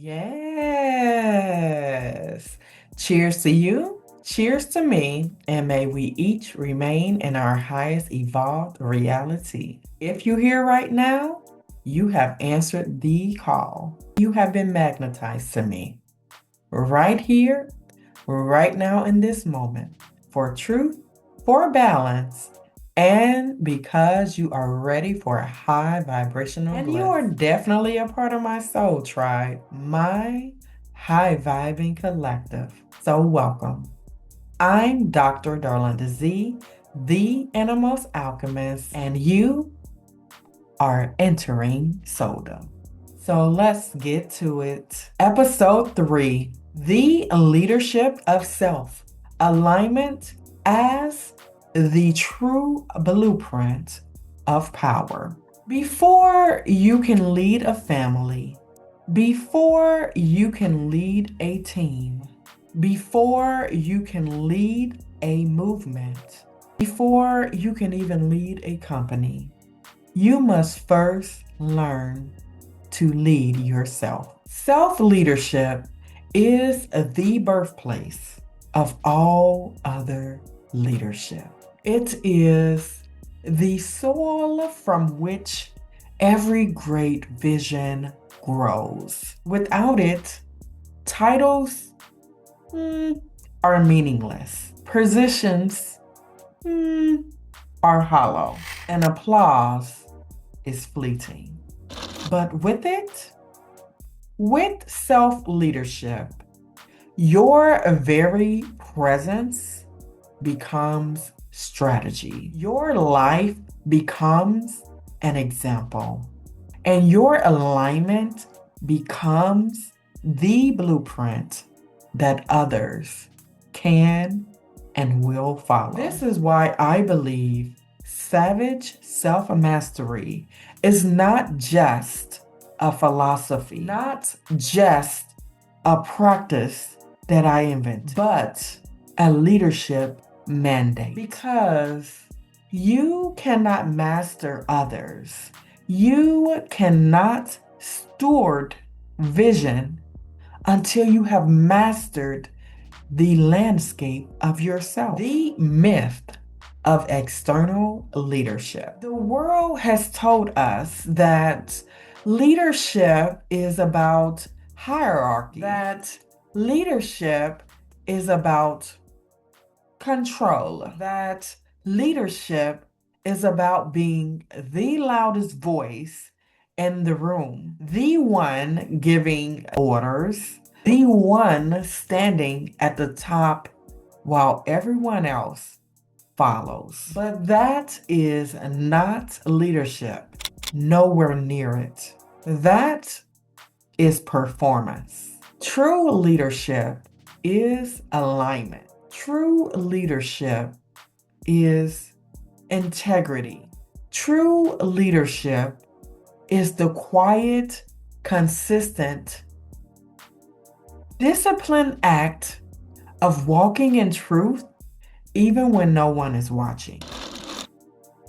Yes. Cheers to you. Cheers to me. And may we each remain in our highest evolved reality. If you're here right now, you have answered the call. You have been magnetized to me. Right here, right now in this moment. For truth, for balance, and because you are ready for a high vibrational bliss. And you are definitely a part of my soul tribe, my high vibing collective. So welcome. I'm Dr. Darlinda Z, the Enhermost Alchemist, and you are entering Soda. So let's get to it. Episode 3, The Leadership of Self. Alignment as the true blueprint of power. Before you can lead a family, before you can lead a team, before you can lead a movement, before you can even lead a company, you must first learn to lead yourself. Self-leadership is the birthplace of all other leadership. It is the soil from which every great vision grows. Without it, titles are meaningless. Positions are hollow. And applause is fleeting. But with it, with self-leadership, your very presence becomes strategy. Your life becomes an example. And your alignment becomes the blueprint that others can and will follow. This is why I believe savage self-mastery is not just a philosophy, not just a practice that I invented, but a leadership mandate. Because you cannot master others. You cannot steward vision until you have mastered the landscape of yourself. The myth of external leadership. The world has told us that leadership is about hierarchy, that leadership is about control, that leadership is about being the loudest voice in the room, the one giving orders, the one standing at the top while everyone else follows. But that is not leadership. Nowhere near it. That is performance. True leadership is alignment. True leadership is integrity. True leadership is the quiet, consistent, disciplined act of walking in truth even when no one is watching.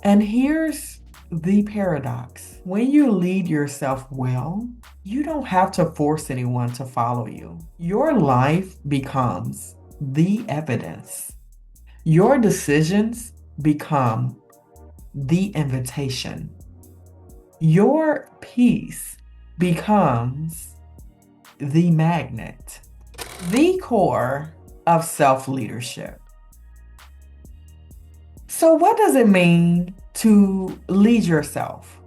And here's the paradox. When you lead yourself well, you don't have to force anyone to follow you. Your life becomes the evidence. Your decisions become the invitation. Your peace becomes the magnet, the core of self-leadership. So what does it mean to lead yourself?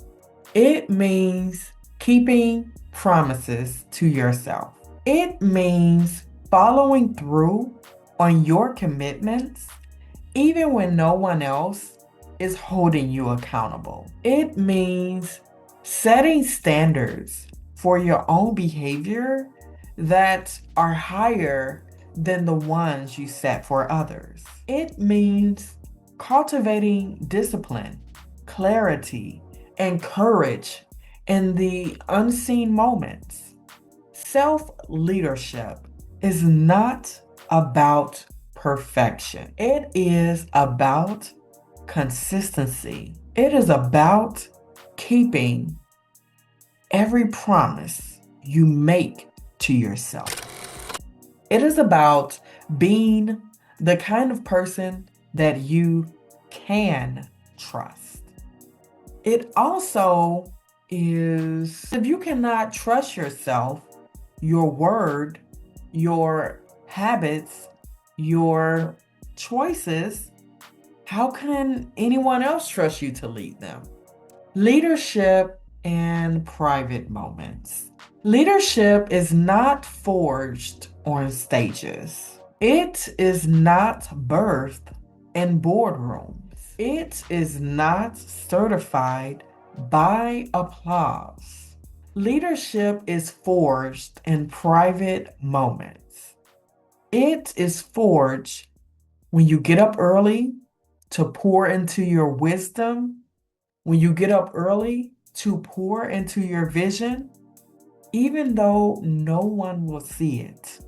It means keeping promises to yourself. It means following through on your commitments even when no one else is holding you accountable. It means setting standards for your own behavior that are higher than the ones you set for others. It means cultivating discipline, clarity, and courage in the unseen moments. Self leadership is not about perfection, it is about consistency. It is about keeping every promise you make to yourself. It is about being the kind of person that you can trust. It also is, if you cannot trust yourself, your word, your habits, your choices, how can anyone else trust you to lead them? Leadership and private moments. Leadership is not forged on stages. It is not birthed in boardrooms. It is not certified by applause. Leadership is forged in private moments. It is forged when you get up early to pour into your wisdom, when you get up early to pour into your vision, even though no one will see it.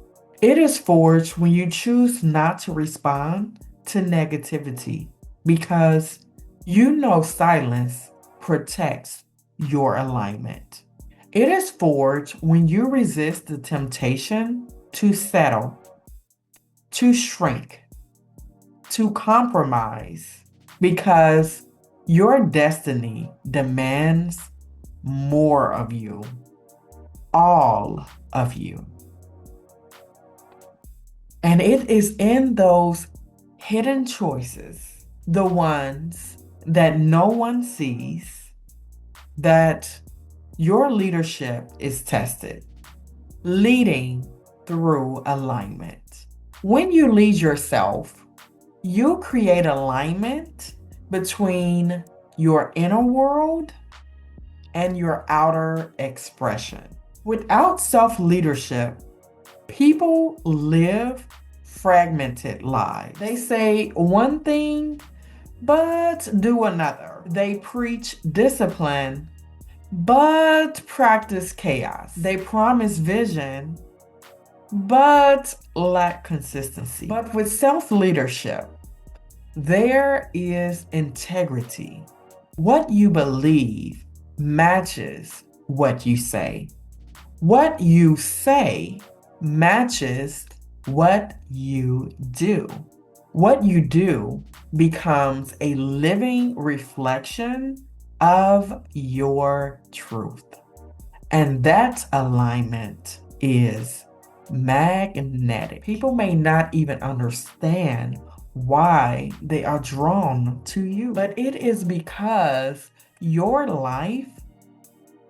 It is forged when you choose not to respond to negativity because you know silence protects your alignment. It is forged when you resist the temptation to settle, to shrink, to compromise, because your destiny demands more of you, all of you. And it is in those hidden choices, the ones that no one sees, that your leadership is tested, leading through alignment. When you lead yourself, you create alignment between your inner world and your outer expression. Without self-leadership, people live fragmented lives. They say one thing, but do another. They preach discipline, but practice chaos. They promise vision, but lack consistency. But with self-leadership, there is integrity. What you believe matches what you say. What you say matches what you do. What you do becomes a living reflection of your truth. And that alignment is magnetic. People may not even understand why they are drawn to you, but it is because your life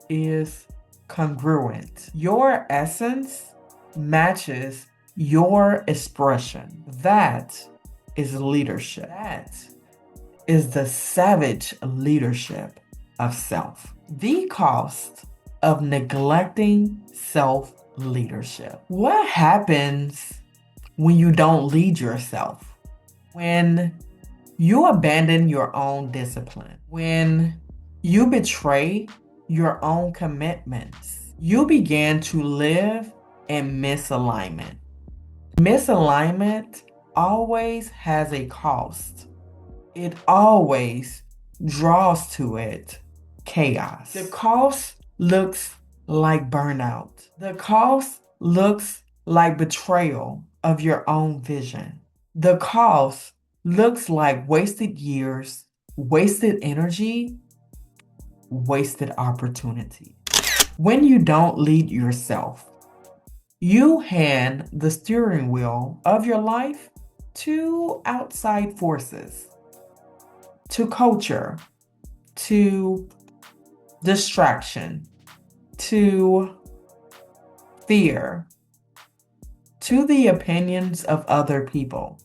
is congruent. Your essence matches your expression. That is leadership. That is the savage leadership of self. The cost of neglecting self-leadership. What happens when you don't lead yourself? When you abandon your own discipline, when you betray your own commitments, you begin to live in misalignment. Misalignment always has a cost. It always draws to it chaos. The cost looks like burnout. The cost looks like betrayal of your own vision. The cost looks like wasted years, wasted energy, wasted opportunity. When you don't lead yourself, you hand the steering wheel of your life to outside forces, to culture, to distraction, to fear, to the opinions of other people.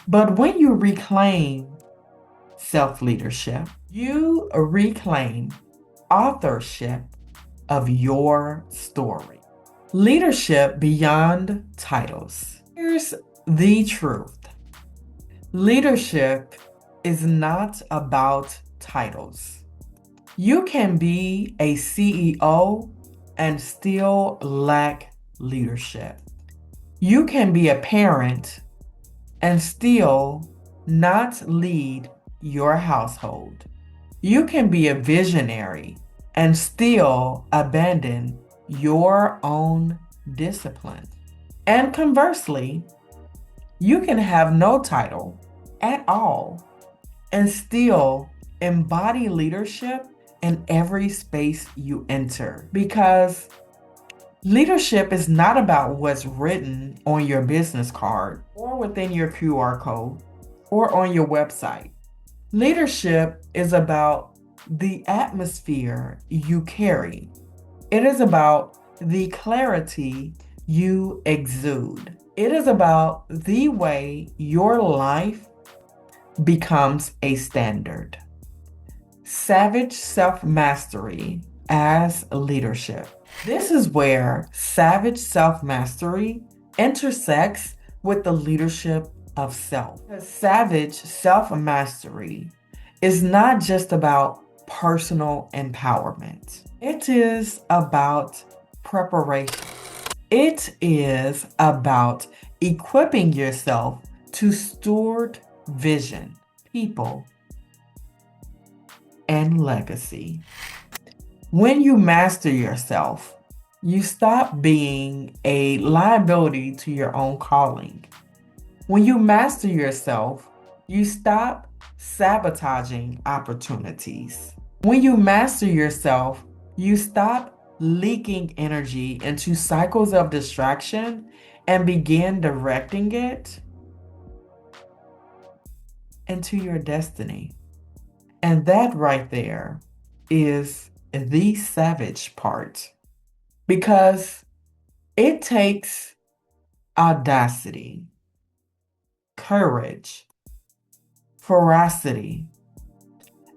But when you reclaim self-leadership, you reclaim authorship of your story. Leadership beyond titles. Here's the truth. Leadership is not about titles. You can be a CEO and still lack leadership. You can be a parent and still not lead your household. You can be a visionary and still abandon your own discipline. And conversely, you can have no title at all and still embody leadership in every space you enter. Because leadership is not about what's written on your business card or within your QR code or on your website. Leadership is about the atmosphere you carry. It is about the clarity you exude. It is about the way your life becomes a standard. Savage self-mastery as leadership. This is where savage self-mastery intersects with the leadership of self. Savage self-mastery is not just about personal empowerment. It is about preparation. It is about equipping yourself to steward vision, people, and legacy. When you master yourself, you stop being a liability to your own calling. When you master yourself, you stop sabotaging opportunities. When you master yourself, you stop leaking energy into cycles of distraction and begin directing it into your destiny. And that right there is the savage part, because it takes audacity, courage, ferocity,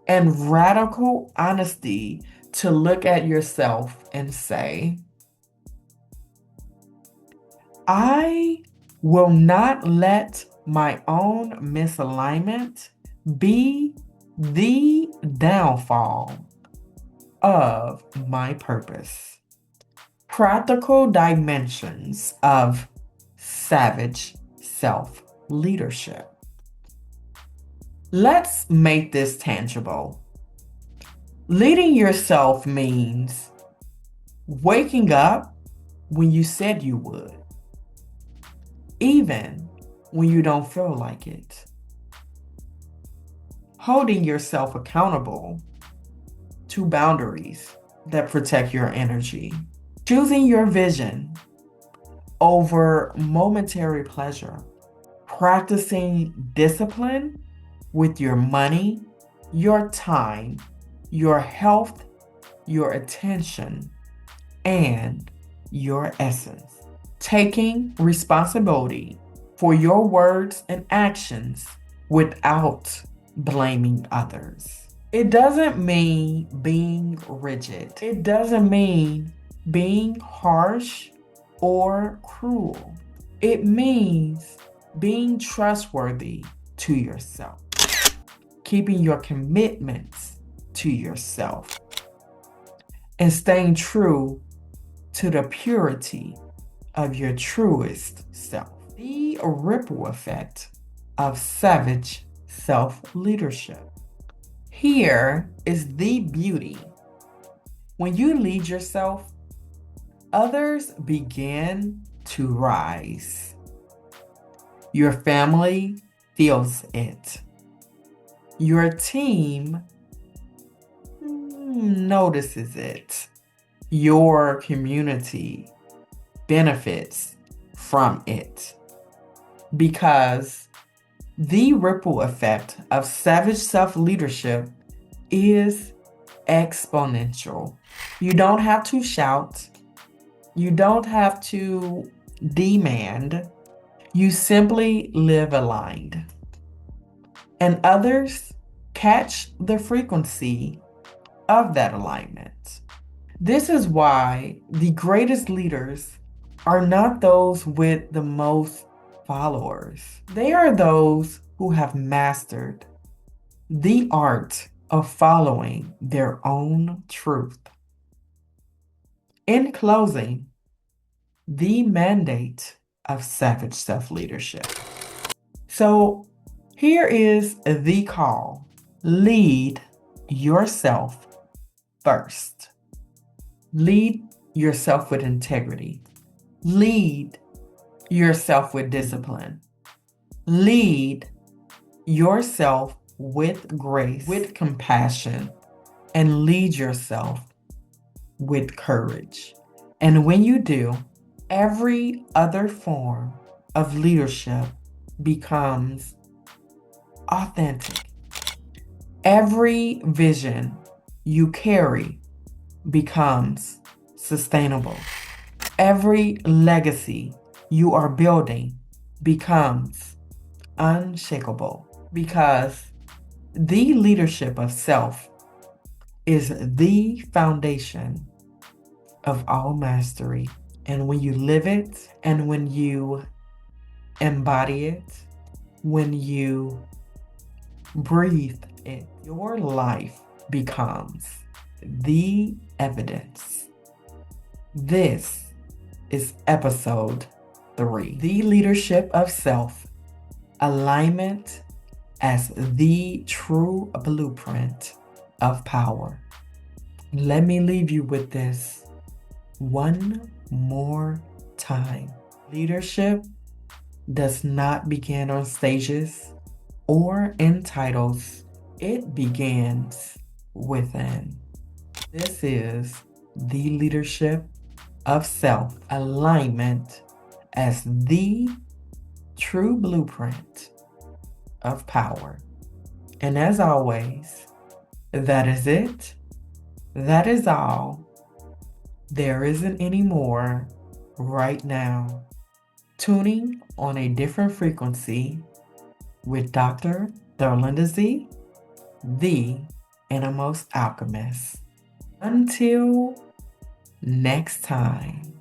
and radical honesty to look at yourself and say, I will not let my own misalignment be the downfall of my purpose. Practical dimensions of savage self-leadership. Let's make this tangible. Leading yourself means waking up when you said you would, even when you don't feel like it. Holding yourself accountable to boundaries that protect your energy. Choosing your vision over momentary pleasure. Practicing discipline with your money, your time, your health, your attention, and your essence. Taking responsibility for your words and actions without blaming others. It doesn't mean being rigid. It doesn't mean being harsh or cruel. It means being trustworthy to yourself, keeping your commitments to yourself, and staying true to the purity of your truest self. The ripple effect of savage self-leadership. Here is the beauty. When you lead yourself, others begin to rise. Your family feels it. Your team notices it. Your community benefits from it. Because the ripple effect of savage self-leadership is exponential. You don't have to shout. You don't have to demand. You simply live aligned. And others catch the frequency of that alignment. This is why the greatest leaders are not those with the most followers. They are those who have mastered the art of following their own truth. In closing, the mandate of savage self-leadership. So here is the call. Lead yourself first. Lead yourself with integrity. Lead yourself with discipline. Lead yourself with grace, with compassion, and lead yourself with courage. And when you do, every other form of leadership becomes authentic. Every vision you carry becomes sustainable. Every legacy you are building becomes unshakable, because the leadership of self is the foundation of all mastery. And when you live it, and when you embody it, when you breathe it, your life becomes the evidence. This is episode 3, the leadership of self, alignment as the true blueprint of power. Let me leave you with this one more time. Leadership does not begin on stages or in titles. It begins within. This is the leadership of self, alignment as the true blueprint of power. And as always, that is it. That is all. There isn't any more right now. Tuning on a different frequency with Dr. Darlinda Z, the Enhermost Alchemist. Until next time.